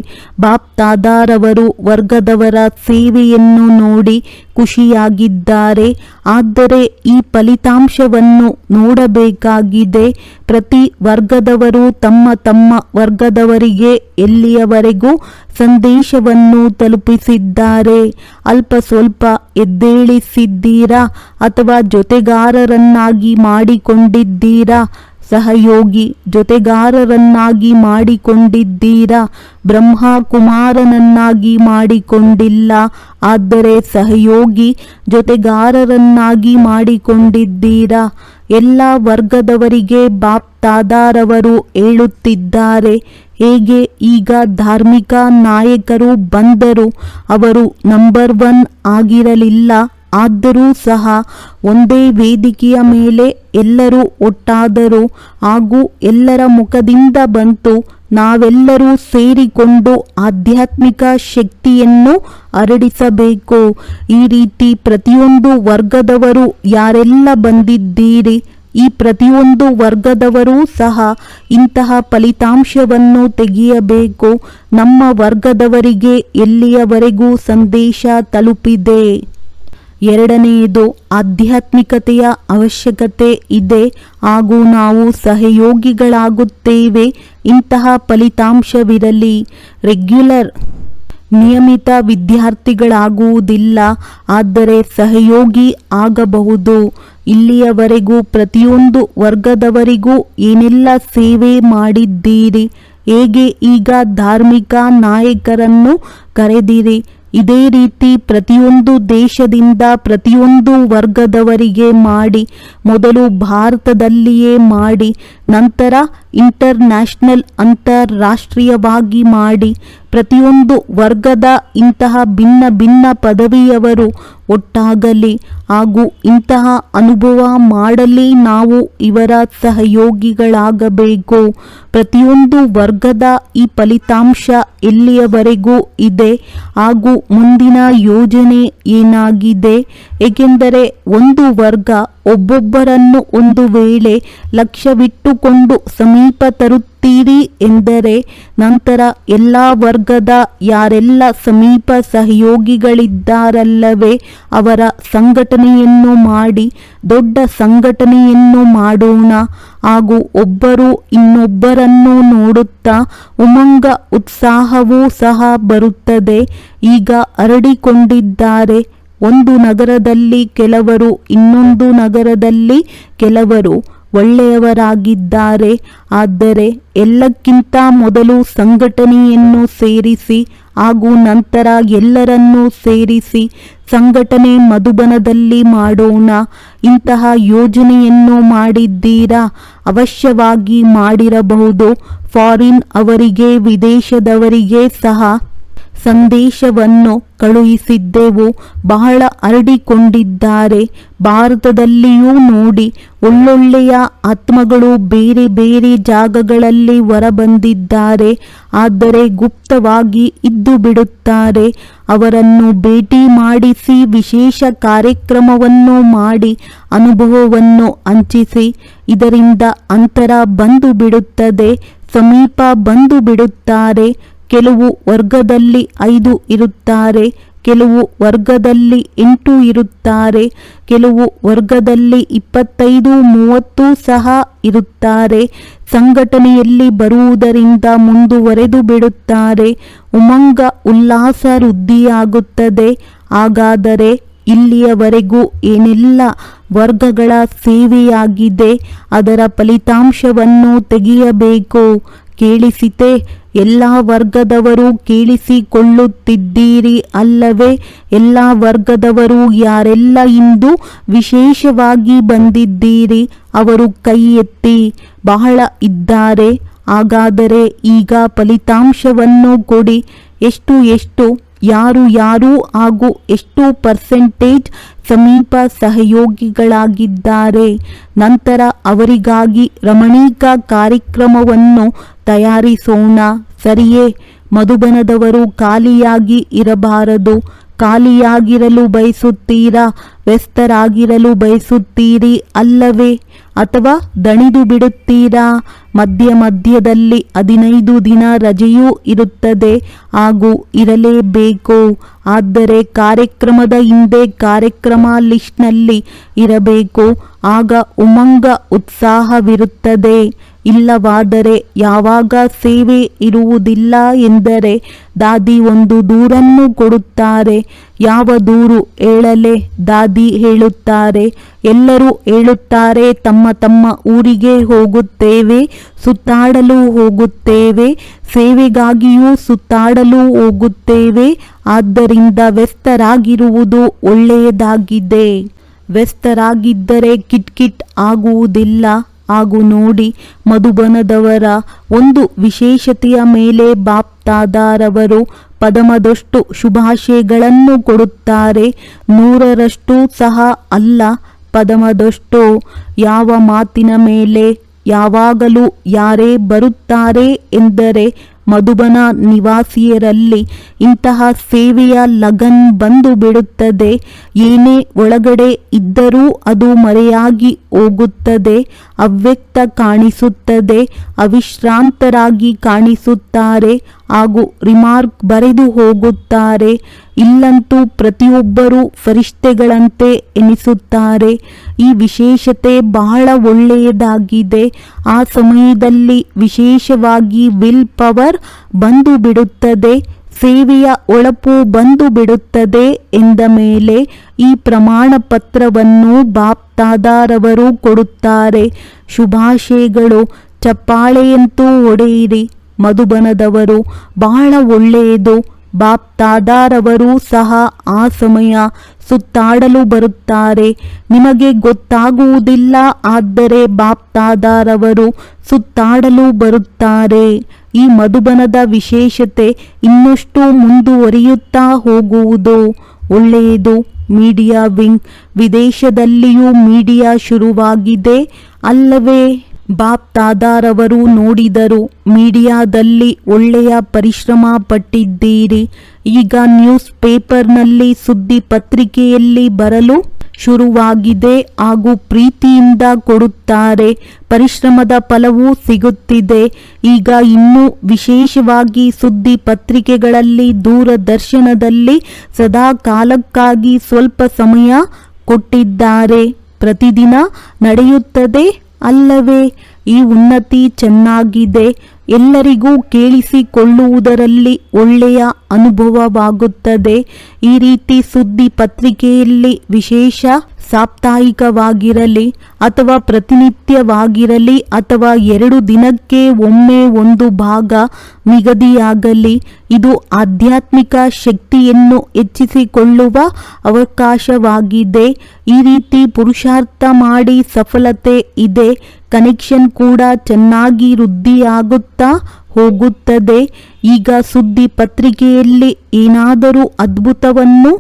ಬಾಪ್ ದಾದಾರವರು ವರ್ಗದವರ ಸೇವೆಯನ್ನು ನೋಡಿ ಖುಷಿಯಾಗಿದ್ದಾರೆ. ಆದರೆ ಈ ಫಲಿತಾಂಶವನ್ನು ನೋಡಬೇಕಾಗಿದೆ. ಪ್ರತಿ ವರ್ಗದವರು ತಮ್ಮ ತಮ್ಮ ವರ್ಗದವರಿಗೆ ಎಲ್ಲಿಯವರೆಗೂ ಸಂದೇಶವನ್ನು ತಲುಪಿಸಿದ್ದಾರೆ? ಅಲ್ಪ ಸ್ವಲ್ಪ ಎದ್ದೇಳಿಸಿದ್ದೀರಾ ಅಥವಾ ಜೊತೆಗಾರರನ್ನಾಗಿ ಮಾಡಿಕೊಂಡಿದ್ದೀರಾ? ಸಹಯೋಗಿ ಜೊತೆಗಾರರನ್ನಾಗಿ ಮಾಡಿಕೊಂಡಿದ್ದೀರಾ? ಬ್ರಹ್ಮ ಕುಮಾರನನ್ನಾಗಿ ಮಾಡಿಕೊಂಡಿಲ್ಲ, ಆದರೆ ಸಹಯೋಗಿ ಜೊತೆಗಾರರನ್ನಾಗಿ ಮಾಡಿಕೊಂಡಿದ್ದೀರಾ? ಎಲ್ಲ ವರ್ಗದವರಿಗೆ ಬಾಪ್ ದಾದಾರವರು ಹೇಳುತ್ತಿದ್ದಾರೆ, ಹೇಗೆ ಈಗ ಧಾರ್ಮಿಕ ನಾಯಕರು ಬಂದರು. ಅವರು ನಂಬರ್ 1 ಆಗಿರಲಿಲ್ಲ, ಆದರೂ ಸಹ ಒಂದೇ ವೇದಿಕೆಯ ಮೇಲೆ ಎಲ್ಲರೂ ಒಟ್ಟಾದರು ಹಾಗೂ ಎಲ್ಲರ ಮುಖದಿಂದ ಬಂತು. ನಾವೆಲ್ಲರೂ ಸೇರಿಕೊಂಡು ಆಧ್ಯಾತ್ಮಿಕ ಶಕ್ತಿಯನ್ನು ಹರಡಿಸಬೇಕು. ಈ ರೀತಿ ಪ್ರತಿಯೊಂದು ವರ್ಗದವರು ಯಾರೆಲ್ಲ ಬಂದಿದ್ದೀರಿ, ಈ ಪ್ರತಿಯೊಂದು ವರ್ಗದವರೂ ಸಹ ಇಂತಹ ಫಲಿತಾಂಶವನ್ನು ತೆಗೆಯಬೇಕು. ನಮ್ಮ ವರ್ಗದವರಿಗೆ ಎಲ್ಲಿಯವರೆಗೂ ಸಂದೇಶ ತಲುಪಿದೆ? ಎರಡನೆಯದು, ಆಧ್ಯಾತ್ಮಿಕತೆಯ ಅವಶ್ಯಕತೆ ಇದೆ ಹಾಗೂ ನಾವು ಸಹಯೋಗಿಗಳಾಗುತ್ತೇವೆ. ಇಂತಹ ಫಲಿತಾಂಶವಿರಲಿ. ರೆಗ್ಯುಲರ್ ನಿಯಮಿತ ವಿದ್ಯಾರ್ಥಿಗಳಾಗುವುದಿಲ್ಲ, ಆದರೆ ಸಹಯೋಗಿ ಆಗಬಹುದು. ಇಲ್ಲಿಯವರೆಗೂ ಪ್ರತಿಯೊಂದು ವರ್ಗದವರಿಗೂ ಏನೆಲ್ಲ ಸೇವೆ ಮಾಡಿದ್ದೀರಿ? ಹೇಗೆ ಈಗ ಧಾರ್ಮಿಕ ನಾಯಕರನ್ನು ಕರೆದಿರಿ? ಇದೇ ರೀತಿ ಪ್ರತಿಯೊಂದು ದೇಶದಿಂದ ಪ್ರತಿಯೊಂದು ವರ್ಗದವರಿಗೆ ಮಾಡಿ. ಮೊದಲು ಭಾರತದಲ್ಲಿಯೇ ಮಾಡಿ, ನಂತರ ಇಂಟರ್ನ್ಯಾಷನಲ್ ಅಂತಾರಾಷ್ಟ್ರೀಯವಾಗಿ ಮಾಡಿ. ಪ್ರತಿಯೊಂದು ವರ್ಗದ ಇಂತಹ ಭಿನ್ನ ಭಿನ್ನ ಪದವಿಯವರು ಒಟ್ಟಾಗಲಿ ಹಾಗೂ ಇಂತಹ ಅನುಭವ ಮಾಡಲಿ. ನಾವು ಇವರ ಸಹಯೋಗಿಗಳಾಗಬೇಕು. ಪ್ರತಿಯೊಂದು ವರ್ಗದ ಈ ಫಲಿತಾಂಶ ಎಲ್ಲಿಯವರೆಗೂ ಇದೆ ಹಾಗೂ ಮುಂದಿನ ಯೋಜನೆ ಏನಾಗಿದೆ ಏಕೆಂದರೆ ಒಂದು ವರ್ಗ ಒಬ್ಬೊಬ್ಬರನ್ನು ಒಂದು ವೇಳೆ ಲಕ್ಷ್ಯವಿಟ್ಟುಕೊಂಡು ಸಮೀಪ ತರುತ್ತೀರಿ ಎಂದರೆ ನಂತರ ಎಲ್ಲ ವರ್ಗದ ಯಾರೆಲ್ಲ ಸಮೀಪ ಸಹಯೋಗಿಗಳಿದ್ದಾರಲ್ಲವೇ ಅವರ ಸಂಘಟನೆಯನ್ನು ಮಾಡಿ ದೊಡ್ಡ ಸಂಘಟನೆಯನ್ನು ಮಾಡೋಣ ಹಾಗೂ ಒಬ್ಬರು ಇನ್ನೊಬ್ಬರನ್ನು ನೋಡುತ್ತಾ ಉಮಂಗ ಉತ್ಸಾಹವೂ ಸಹ ಬರುತ್ತದೆ. ಈಗ ಹರಡಿಕೊಂಡಿದ್ದಾರೆ. ಒಂದು ನಗರದಲ್ಲಿ ಕೆಲವರು, ಇನ್ನೊಂದು ನಗರದಲ್ಲಿ ಕೆಲವರು ಒಳ್ಳೆಯವರಾಗಿದ್ದಾರೆ. ಆದರೆ ಎಲ್ಲಕ್ಕಿಂತ ಮೊದಲು ಸಂಘಟನೆಯನ್ನು ಸೇರಿಸಿ ಹಾಗೂ ನಂತರ ಎಲ್ಲರನ್ನೂ ಸೇರಿಸಿ ಸಂಘಟನೆ ಮಧುಬನದಲ್ಲಿ ಮಾಡೋಣ. ಇಂತಹ ಯೋಜನೆಯನ್ನು ಮಾಡಿದ್ದೀರಾ? ಅವಶ್ಯವಾಗಿ ಮಾಡಿರಬಹುದು. ಫಾರಿನ್ ಅವರಿಗೆ, ವಿದೇಶದವರಿಗೆ ಸಹ ಸಂದೇಶವನ್ನು ಕಳುಹಿಸಿದ್ದೆವು. ಬಹಳ ಹರಡಿಕೊಂಡಿದ್ದಾರೆ. ಭಾರತದಲ್ಲಿಯೂ ನೋಡಿ, ಒಳ್ಳೊಳ್ಳೆಯ ಆತ್ಮಗಳು ಬೇರೆ ಬೇರೆ ಜಾಗಗಳಲ್ಲಿ ಹೊರಬಂದಿದ್ದಾರೆ. ಆದರೆ ಗುಪ್ತವಾಗಿ ಇದ್ದು ಬಿಡುತ್ತಾರೆ. ಅವರನ್ನು ಭೇಟಿ ಮಾಡಿಸಿ ವಿಶೇಷ ಕಾರ್ಯಕ್ರಮವನ್ನು ಮಾಡಿ ಅನುಭವವನ್ನು ಹಂಚಿಸಿ. ಇದರಿಂದ ಅಂತರ ಬಂದು ಬಿಡುತ್ತದೆ, ಸಮೀಪ ಬಂದು ಬಿಡುತ್ತಾರೆ. ಕೆಲವು ವರ್ಗದಲ್ಲಿ 5 ಇರುತ್ತಾರೆ, ಕೆಲವು ವರ್ಗದಲ್ಲಿ 8 ಇರುತ್ತಾರೆ, ಕೆಲವು ವರ್ಗದಲ್ಲಿ 25-30 ಸಹ ಇರುತ್ತಾರೆ. ಸಂಘಟನೆಯಲ್ಲಿ ಬರುವುದರಿಂದ ಮುಂದುವರೆದು ಬಿಡುತ್ತಾರೆ. ಉಮಂಗ ಉಲ್ಲಾಸ ವೃದ್ಧಿಯಾಗುತ್ತದೆ. ಹಾಗಾದರೆ ಇಲ್ಲಿಯವರೆಗೂ ಏನೆಲ್ಲ ವರ್ಗಗಳ ಸೇವೆಯಾಗಿದೆ ಅದರ ಫಲಿತಾಂಶವನ್ನು ತೆಗೆಯಬೇಕು. ಕೇಳಿಸಿತೆ? ಎಲ್ಲ ವರ್ಗದವರು ಕೇಳಿಸಿಕೊಳ್ಳುತ್ತಿದ್ದೀರಿ ಅಲ್ಲವೇ? ಎಲ್ಲ ವರ್ಗದವರು ಯಾರೆಲ್ಲ ಇಂದು ವಿಶೇಷವಾಗಿ ಬಂದಿದ್ದೀರಿ ಅವರು ಕೈ ಎತ್ತಿ. ಬಹಳ ಇದ್ದಾರೆ. ಹಾಗಾದರೆ ಈಗ ಫಲಿತಾಂಶವನ್ನು ಕೊಡಿ. ಎಷ್ಟು ಯಾರು ಹಾಗೂ ಎಷ್ಟು ಪರ್ಸೆಂಟೇಜ್ ಸಮೀಪ ಸಹಯೋಗಿಗಳಾಗಿದ್ದಾರೆ. ನಂತರ ಅವರಿಗಾಗಿ ರಮಣೀಕ ಕಾರ್ಯಕ್ರಮವನ್ನು ತಯಾರಿಸೋಣ. ಸರಿಯೇ? ಮಧುಬನದವರು ಖಾಲಿಯಾಗಿ ಇರಬಾರದು. ಖಾಲಿಯಾಗಿರಲು ಬಯಸುತ್ತೀರಾ? ವ್ಯಸ್ತರಾಗಿರಲು ಬಯಸುತ್ತೀರಿ ಅಲ್ಲವೇ? ಅಥವಾ ದಣಿದು ಬಿಡುತ್ತೀರಾ? ಮಧ್ಯದಲ್ಲಿ 15 ದಿನ ರಜೆಯೂ ಇರುತ್ತದೆ ಹಾಗೂ ಇರಲೇಬೇಕು. ಆದರೆ ಕಾರ್ಯಕ್ರಮದ ಹಿಂದೆ ಕಾರ್ಯಕ್ರಮ ಲಿಸ್ಟ್ನಲ್ಲಿ ಇರಬೇಕು. ಆಗ ಉಮಂಗ ಉತ್ಸಾಹವಿರುತ್ತದೆ. ಇಲ್ಲವಾದರೆ ಯಾವಾಗ ಸೇವೆ ಇರುವುದಿಲ್ಲ ಎಂದರೆ ದಾದಿ ಒಂದು ದೂರನ್ನು ಕೊಡುತ್ತಾರೆ. ಯಾವ ದೂರು ಹೇಳಲೆ? ದಾದಿ ಹೇಳುತ್ತಾರೆ, ಎಲ್ಲರೂ ಹೇಳುತ್ತಾರೆ, ತಮ್ಮ ಊರಿಗೆ ಹೋಗುತ್ತೇವೆ, ಸುತ್ತಾಡಲು ಹೋಗುತ್ತೇವೆ, ಸೇವೆಗಾಗಿಯೂ ಸುತ್ತಾಡಲು ಹೋಗುತ್ತೇವೆ. ಆದ್ದರಿಂದ ವ್ಯಸ್ತರಾಗಿರುವುದು ಒಳ್ಳೆಯದಾಗಿದೆ. ವ್ಯಸ್ತರಾಗಿದ್ದರೆ ಕಿಟ್ಕಿಟ್ ಆಗುವುದಿಲ್ಲ. ಹಾಗೂ ನೋಡಿ, ಮಧುಬನದವರ ಒಂದು ವಿಶೇಷತೆಯ ಮೇಲೆ ಬಾಪ್ದಾದಾರವರು ಪದಮದಷ್ಟು ಶುಭಾಶಯಗಳನ್ನು ಕೊಡುತ್ತಾರೆ. 100ರಷ್ಟು ಸಹ ಅಲ್ಲ, ಪದಮದಷ್ಟು. ಯಾವ ಮಾತಿನ ಮೇಲೆ ಯಾವಾಗಲೂ ಯಾರೇ ಬರುತ್ತಾರೆ ಎಂದರೆ ಮಧುಬನ ನಿವಾಸಿಯರಲ್ಲಿ ಇಂತಹ ಸೇವೆಯ ಲಗನ್ ಬಂದು ಬಿಡುತ್ತದೆ. ಏನೇ ಒಳಗಡೆ ಇದ್ದರೂ ಅದು ಮರೆಯಾಗಿ ಹೋಗುತ್ತದೆ. ಅವ್ಯಕ್ತ ಕಾಣಿಸುತ್ತದೆ. ಅವಿಶ್ರಾಂತರಾಗಿ ಕಾಣಿಸುತ್ತಾರೆ ಹಾಗೂ ರಿಮಾರ್ಕ್ ಬರೆದು ಹೋಗುತ್ತಾರೆ. ಇಲ್ಲಂತೂ ಪ್ರತಿಯೊಬ್ಬರೂ ಫರಿಷ್ಠೆಗಳಂತೆ ಎನಿಸುತ್ತಾರೆ. ಈ ವಿಶೇಷತೆ ಬಹಳ ಒಳ್ಳೆಯದಾಗಿದೆ. ಆ ಸಮಯದಲ್ಲಿ ವಿಶೇಷವಾಗಿ ವಿಲ್ ಪವರ್ ಬಂದು ಬಿಡುತ್ತದೆ, ಸೇವೆಯ ಒಳಪು ಬಂದು ಬಿಡುತ್ತದೆ. ಎಂದ ಮೇಲೆ ಈ ಪ್ರಮಾಣ ಪತ್ರವನ್ನು ಬಾಪ್ದಾದಾರವರು ಕೊಡುತ್ತಾರೆ. ಶುಭಾಶಯಗಳು. ಚಪ್ಪಾಳೆಯಂತೂ ಹೊಡೆಯಿರಿ. ಮಧುಬನದವರು ಬಹಳ ಒಳ್ಳೆಯದು. ಬಾಪ್ದಾದಾರವರು ಸಹ ಆ ಸಮಯ ಸುತ್ತಾಡಲು ಬರುತ್ತಾರೆ. ನಿಮಗೆ ಗೊತ್ತಾಗುವುದಿಲ್ಲ, ಆದರೆ ಬಾಪ್ದಾದಾರವರು ಸುತ್ತಾಡಲು ಬರುತ್ತಾರೆ. ಈ ಮಧುಬನದ ವಿಶೇಷತೆ ಇನ್ನಷ್ಟು ಮುಂದುವರಿಯುತ್ತಾ ಹೋಗುವುದು ಒಳ್ಳೆಯದು. Media wing. ವಿದೇಶದಲ್ಲಿಯೂ ಮೀಡಿಯಾ ಶುರುವಾಗಿದೆ ಅಲ್ಲವೇ? ಬಾಪ್ದಾದಾರವರು ನೋಡಿದರು. ಮೀಡಿಯಾದಲ್ಲಿ ಒಳ್ಳೆಯ ಪರಿಶ್ರಮ ಪಟ್ಟಿದ್ದೀರಿ. ಈಗ ನ್ಯೂಸ್ ಪೇಪರ್ನಲ್ಲಿ, ಸುದ್ದಿ ಪತ್ರಿಕೆಯಲ್ಲಿ ಬರಲು ಶುರುವಾಗಿದೆ ಹಾಗೂ ಪ್ರೀತಿಯಿಂದ ಕೊಡುತ್ತಾರೆ. ಪರಿಶ್ರಮದ ಫಲವೂ ಸಿಗುತ್ತಿದೆ. ಈಗ ಇನ್ನೂ ವಿಶೇಷವಾಗಿ ಸುದ್ದಿ ಪತ್ರಿಕೆಗಳಲ್ಲಿ, ದೂರದರ್ಶನದಲ್ಲಿ ಸದಾ ಕಾಲಕ್ಕಾಗಿ ಸ್ವಲ್ಪ ಸಮಯ ಕೊಟ್ಟಿದ್ದಾರೆ. ಪ್ರತಿದಿನ ನಡೆಯುತ್ತದೆ ಅಲ್ಲವೇ? ಈ ಉನ್ನತಿ ಚೆನ್ನಾಗಿದೆ. ಎಲ್ಲರಿಗೂ ಕೇಳಿಸಿಕೊಳ್ಳುವುದರಲ್ಲಿ ಒಳ್ಳೆಯ ಅನುಭವವಾಗುತ್ತದೆ. ಈ ರೀತಿ ಸುದ್ದಿ ಪತ್ರಿಕೆಯಲ್ಲಿ ವಿಶೇಷ ಸಾಪ್ತಾಹಿಕವಾಗಿರಲಿ ಅಥವಾ ಪ್ರತಿನಿತ್ಯವಾಗಿರಲಿ ಅಥವಾ 2 ದಿನಕ್ಕೆ ಒಮ್ಮೆ ಒಂದು ಭಾಗ ನಿಗದಿಯಾಗಲಿ, ಇದು ಆಧ್ಯಾತ್ಮಿಕ ಶಕ್ತಿಯನ್ನು ಹೆಚ್ಚಿಸಿಕೊಳ್ಳುವ ಅವಕಾಶವಾಗಿದೆ. ಈ ರೀತಿ ಪುರುಷಾರ್ಥ ಮಾಡಿ ಸಫಲತೆ ಇದೆ. ಕನೆಕ್ಷನ್ ಕೂಡ ಚೆನ್ನಾಗಿ ವೃದ್ಧಿಯಾಗುತ್ತಾ ಹೋಗುತ್ತದೆ. ಈಗ ಸುದ್ದಿ ಪತ್ರಿಕೆಯಲ್ಲಿ ಏನಾದರೂ ಅದ್ಭುತವನ್ನು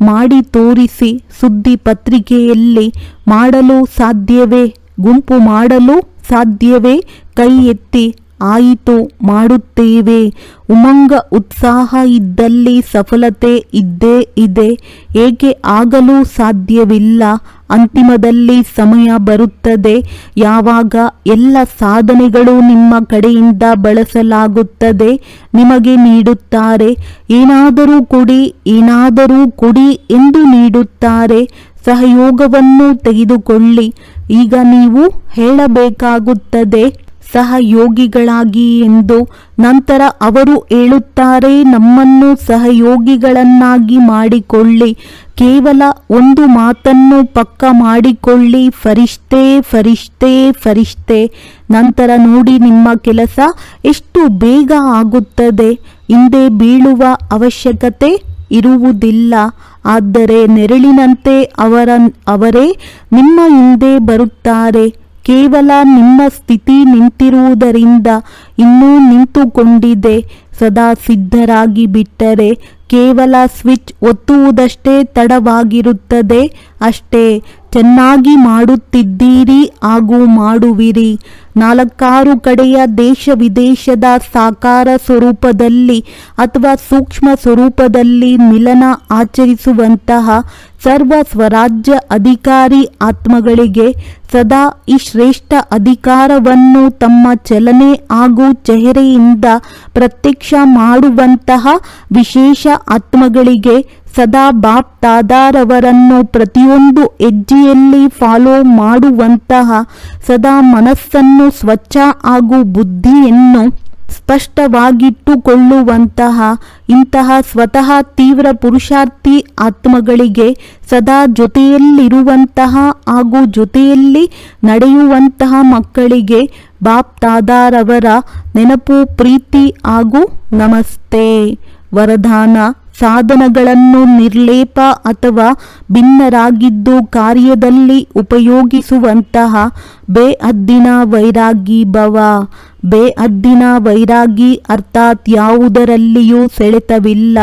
ಮಾಡಿ ತೋರಿಸಿ. ಸುದ್ದಿ ಪತ್ರಿಕೆಯಲ್ಲಿ ಮಾಡಲು ಸಾಧ್ಯವೇ? ಗುಂಪು ಮಾಡಲು ಸಾಧ್ಯವೇ? ಕೈ ಎತ್ತಿ. ಆಯಿತು, ಮಾಡುತ್ತೇವೆ. ಉಮಂಗ ಉತ್ಸಾಹ ಇದ್ದಲ್ಲಿ ಸಫಲತೆ ಇದ್ದೇ ಇದೆ. ಏಕೆ ಆಗಲು ಸಾಧ್ಯವಿಲ್ಲ? ಅಂತಿಮದಲ್ಲಿ ಸಮಯ ಬರುತ್ತದೆ ಯಾವಾಗ ಎಲ್ಲ ಸಾಧನೆಗಳು ನಿಮ್ಮ ಕಡೆಯಿಂದ ಬಳಸಲಾಗುತ್ತದೆ. ನಿಮಗೆ ನೀಡುತ್ತಾರೆ. ಏನಾದರೂ ಕೊಡಿ, ಏನಾದರೂ ಕೊಡಿ ಎಂದು ನೀಡುತ್ತಾರೆ. ಸಹಯೋಗವನ್ನು ತೆಗೆದುಕೊಳ್ಳಿ. ಈಗ ನೀವು ಹೇಳಬೇಕಾಗುತ್ತದೆ ಸಹಯೋಗಿಗಳಾಗಿ ಎಂದು. ನಂತರ ಅವರು ಹೇಳುತ್ತಾರೆ, ನಮ್ಮನ್ನು ಸಹಯೋಗಿಗಳನ್ನಾಗಿ ಮಾಡಿಕೊಳ್ಳಿ. ಕೇವಲ ಒಂದು ಮಾತನ್ನು ಪಕ್ಕ ಮಾಡಿಕೊಳ್ಳಿ, ಫರಿಷ್ಠೆ ಫರಿಷ್ಠೆ ಫರಿಷ್ಠೆ. ನಂತರ ನೋಡಿ ನಿಮ್ಮ ಕೆಲಸ ಎಷ್ಟು ಬೇಗ ಆಗುತ್ತದೆ. ಹಿಂದೆ ಬೀಳುವ ಅವಶ್ಯಕತೆ ಇರುವುದಿಲ್ಲ. ಆದರೆ ನೆರಳಿನಂತೆ ಅವರೇ ನಿಮ್ಮ ಹಿಂದೆ ಬರುತ್ತಾರೆ. ಕೇವಲ ನಿಮ್ಮ ಸ್ಥಿತಿ ನಿಂತಿರುವುದರಿಂದ ಇನ್ನೂ ನಿಂತುಕೊಂಡಿದೆ. ಸದಾ ಸಿದ್ಧರಾಗಿ ಬಿಟ್ಟರೆ ಕೇವಲ ಸ್ವಿಚ್ ಒತ್ತುವುದಷ್ಟೇ ತಡವಾಗಿರುತ್ತದೆ. ಅಷ್ಟೇ. ಚೆನ್ನಾಗಿ ಮಾಡುತ್ತಿದ್ದೀರಿ ಹಾಗೂ ಮಾಡುವಿರಿ. 4 ಕಡೆಯ ದೇಶ ವಿದೇಶದ ಸಾಕಾರ ಸ್ವರೂಪದಲ್ಲಿ ಅಥವಾ ಸೂಕ್ಷ್ಮ ಸ್ವರೂಪದಲ್ಲಿ ಮಿಲನ ಆಚರಿಸುವಂತಹ ಸರ್ವ ಸ್ವರಾಜ್ಯ ಅಧಿಕಾರಿ ಆತ್ಮಗಳಿಗೆ ಸದಾ ಈ ಶ್ರೇಷ್ಠ ಅಧಿಕಾರವನ್ನು ತಮ್ಮ ಚಲನೆ ಹಾಗೂ ಚೆಹರೆಯಿಂದ ಪ್ರತ್ಯಕ್ಷ ಮಾಡುವಂತಹ ವಿಶೇಷ ಆತ್ಮಗಳಿಗೆ ಸದಾ ಬಾಪ್ ದಾದಾರವರನ್ನು ಪ್ರತಿಯೊಂದು ಹೆಜ್ಜೆಯಲ್ಲಿ ಫಾಲೋ ಮಾಡುವಂತಹ, ಸದಾ ಮನಸ್ಸನ್ನು ಸ್ವಚ್ಛ ಹಾಗೂ ಬುದ್ಧಿಯನ್ನು ಸ್ಪಷ್ಟವಾಗಿಟ್ಟುಕೊಳ್ಳುವಂತಹ ಇಂತಹ ಸ್ವತಃ ತೀವ್ರ ಪುರುಷಾರ್ಥಿ ಆತ್ಮಗಳಿಗೆ ಸದಾ ಜೊತೆಯಲ್ಲಿರುವಂತಹ ಹಾಗೂ ಜೊತೆಯಲ್ಲಿ ನಡೆಯುವಂತಹ ಮಕ್ಕಳಿಗೆ ಬಾಪ್ ದಾದಾರವರ ನೆನಪು, ಪ್ರೀತಿ ಹಾಗೂ ನಮಸ್ತೆ. ವರದಾನ: ಸಾಧನಗಳನ್ನು ನಿರ್ಲೇಪ ಅಥವಾ ಭಿನ್ನರಾಗಿದ್ದು ಕಾರ್ಯದಲ್ಲಿ ಉಪಯೋಗಿಸುವಂತಹ ಬೇಹದ್ದಿನ ವೈರಾಗಿ ಭವ. ಬೇಹದ್ದಿನ ವೈರಾಗಿ ಅರ್ಥಾತ್ ಯಾವುದರಲ್ಲಿಯೂ ಸೆಳೆತವಿಲ್ಲ,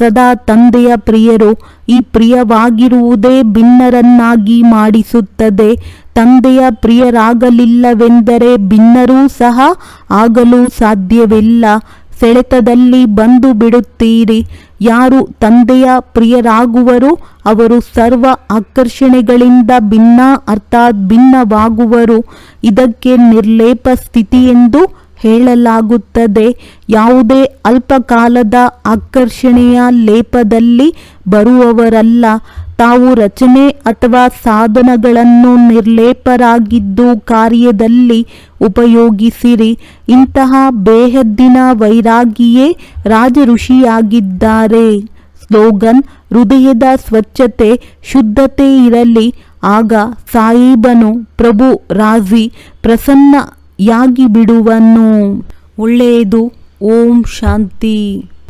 ಸದಾ ತಂದೆಯ ಪ್ರಿಯರು. ಈ ಪ್ರಿಯವಾಗಿರುವುದೇ ಭಿನ್ನರನ್ನಾಗಿ ಮಾಡಿಸುತ್ತದೆ. ತಂದೆಯ ಪ್ರಿಯರಾಗಲಿಲ್ಲವೆಂದರೆ ಭಿನ್ನರೂ ಸಹ ಆಗಲು ಸಾಧ್ಯವಿಲ್ಲ. ಸೆಳೆತದಲ್ಲಿ ಬಂದು ಬಿಡುತ್ತೀರಿ. ಯಾರು ತಂದೆಯ ಪ್ರಿಯರಾಗುವರು ಅವರು ಸರ್ವ ಆಕರ್ಷಣೆಗಳಿಂದ ಭಿನ್ನ ಅರ್ಥಾತ್ ಭಿನ್ನವಾಗುವರು. ಇದಕ್ಕೆ ನಿರ್ಲೇಪ ಸ್ಥಿತಿ ಎಂದು ಹೇಳಲಾಗುತ್ತದೆ. ಯಾವುದೇ ಅಲ್ಪಕಾಲದ ಆಕರ್ಷಣೆಯ ಲೇಪದಲ್ಲಿ ಬರುವವರಲ್ಲ. ತಾವು ರಚನೆ ಅಥವಾ ಸಾಧನಗಳನ್ನು ನಿರ್ಲೇಪರಾಗಿದ್ದು ಕಾರ್ಯದಲ್ಲಿ ಉಪಯೋಗಿಸಿರಿ. ಇಂತಹ ಬೇಹದ್ದಿನ ವೈರಾಗಿಯೇ ರಾಜ ಋಷಿಯಾಗಿದ್ದಾರೆ. ಸ್ಲೋಗನ್: ಹೃದಯದ ಸ್ವಚ್ಛತೆ, ಶುದ್ಧತೆ ಇರಲಿ. ಆಗ ಸಾಹೇಬನು ಪ್ರಭು ರಾಜಿ ಪ್ರಸನ್ನಯಾಗಿ ಬಿಡುವನು. ಒಳ್ಳೆಯದು. ಓಂ ಶಾಂತಿ.